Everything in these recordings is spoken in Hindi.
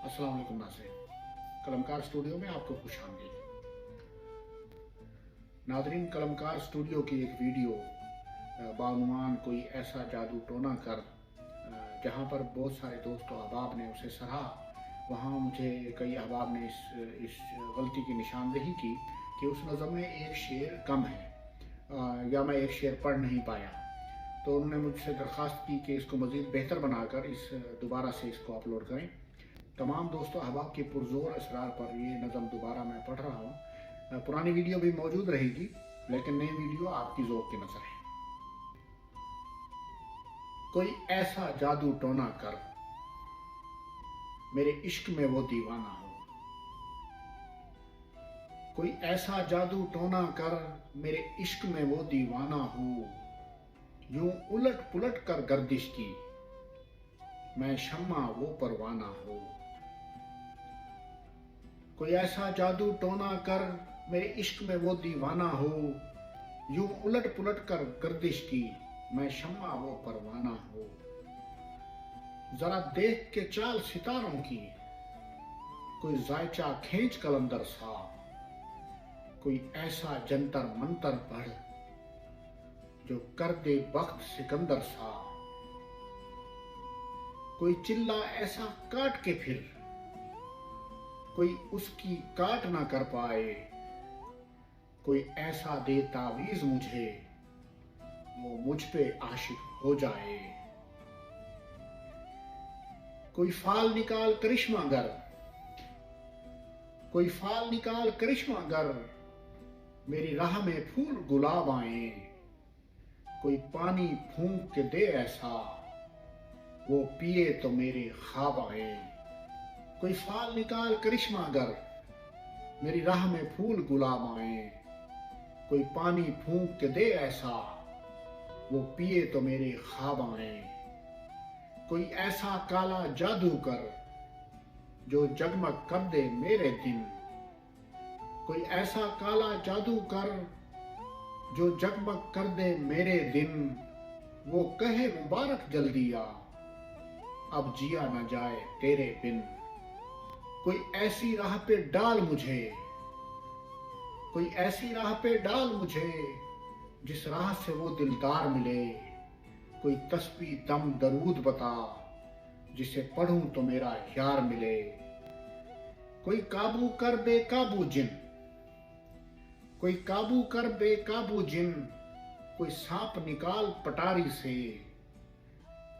अस्सलाम वालेकुम नाज़रीन, कलमकार स्टूडियो में आपको खुशामदीद। नाज़रीन, कलमकार स्टूडियो की एक वीडियो बानुमान कोई ऐसा जादू टोना कर, जहां पर बहुत सारे दोस्तों अहबाब ने उसे सराहा, वहां मुझे कई अहबाब ने इस गलती की निशानदेही की कि उस नज़म में एक शेर कम है या मैं एक शेर पढ़ नहीं पाया। तो उन्होंने मुझसे दरख्वास्त की कि इसको मज़ीद बेहतर बनाकर दोबारा से इसको अपलोड करें। तमाम दोस्तों अहबाब के पुरजोर असरार पर ये नज़म दोबारा मैं पढ़ रहा हूँ। पुरानी वीडियो भी मौजूद रहेगी, लेकिन नई वीडियो आपकी ज़ौक़ की नज़र है। कोई ऐसा जादू टोना कर, मेरे इश्क में वो दीवाना हो। कोई ऐसा जादू टोना कर, मेरे इश्क में वो दीवाना हो। यूं उलट पुलट कर गर्दिश की, मैं शम्मा वो परवाना हो। कोई ऐसा जादू टोना कर, मेरे इश्क में वो दीवाना हो। यूं उलट पुलट कर गर्दिश की, मैं शम्मा वो परवाना हो। जरा देख के चाल सितारों की, कोई जायचा खींच कलंदर सा। कोई ऐसा जंतर मंतर पढ़, जो कर दे वक्त सिकंदर सा। कोई चिल्ला ऐसा काट के फिर, कोई उसकी काट ना कर पाए। कोई ऐसा दे तावीज मुझे, वो मुझ पे आशिक हो जाए। कोई फाल निकाल करिश्मा गर, कोई फाल निकाल करिश्मा गर, मेरी राह में फूल गुलाब आए। कोई पानी फूंक के दे ऐसा, वो पिए तो मेरे ख्वाब आए। कोई फाल निकाल करिश्मा गर, मेरी राह में फूल गुलाब आए। कोई पानी फूंक के दे ऐसा, वो पिए तो मेरे ख्वाब आए। कोई ऐसा काला जादू कर, जो जगमग कर दे मेरे दिन। कोई ऐसा काला जादू कर, जो जगमग कर दे मेरे दिन। वो कहे मुबारक जल्दी आ, अब जिया न जाए तेरे बिन। कोई ऐसी राह पे डाल मुझे, कोई ऐसी राह पे डाल मुझे, जिस राह से वो दिलदार मिले। कोई तस्बीह दम दरूद बता, जिसे पढ़ूं तो मेरा यार मिले। कोई काबू कर बेकाबू जिन, कोई काबू कर बेकाबू जिन। कोई सांप निकाल पटारी से,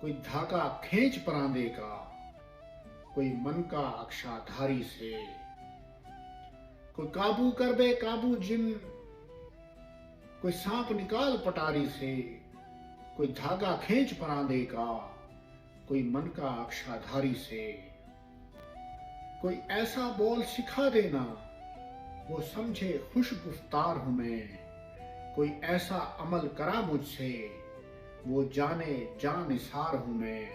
कोई धागा खींच परांदे का। कोई मन का अक्षाधारी से। कोई काबू कर बेकाबू जिन, कोई सांप निकाल पटारी से। कोई धागा खींच परांदे का, कोई मन का अक्षाधारी से। कोई ऐसा बोल सिखा देना, वो समझे खुश गुफ्तार हूं मैं। कोई ऐसा अमल करा मुझसे, वो जाने जान निसार हूं मैं।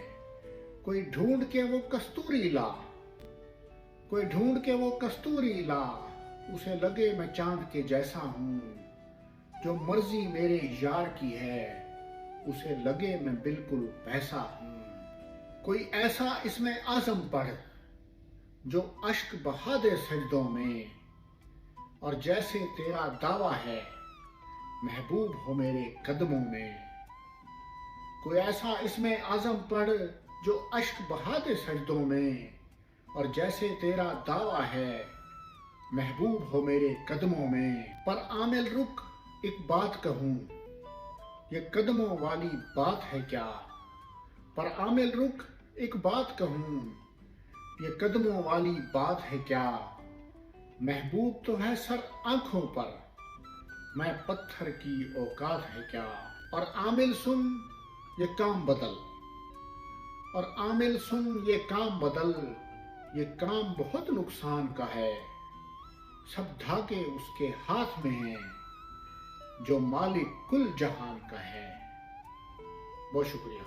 कोई ढूंढ के वो कस्तूरी ला, कोई ढूंढ के वो कस्तूरी ला। उसे लगे मैं चांद के जैसा हूं, जो मर्जी मेरे यार की है, उसे लगे मैं बिल्कुल वैसा हूं। कोई ऐसा इसमें आज़म पढ़, जो अश्क बहा दे सजदों में। और जैसे तेरा दावा है, महबूब हो मेरे कदमों में। कोई ऐसा इसमें आज़म पढ़, जो अश्क बहा दे सजदों में। और जैसे तेरा दावा है, महबूब हो मेरे कदमों में। पर आमिल रुक एक बात कहूं, ये कदमों वाली बात है क्या। पर आमिल रुक एक बात कहूं, ये कदमों वाली बात है क्या। महबूब तो है सर आंखों पर, मैं पत्थर की औकात है क्या। और आमिल सुन ये काम बदल, और आमिल सुन ये काम बदल। ये काम बहुत नुकसान का है, सब धागे उसके हाथ में हैं, जो मालिक कुल जहान का है। बहुत शुक्रिया।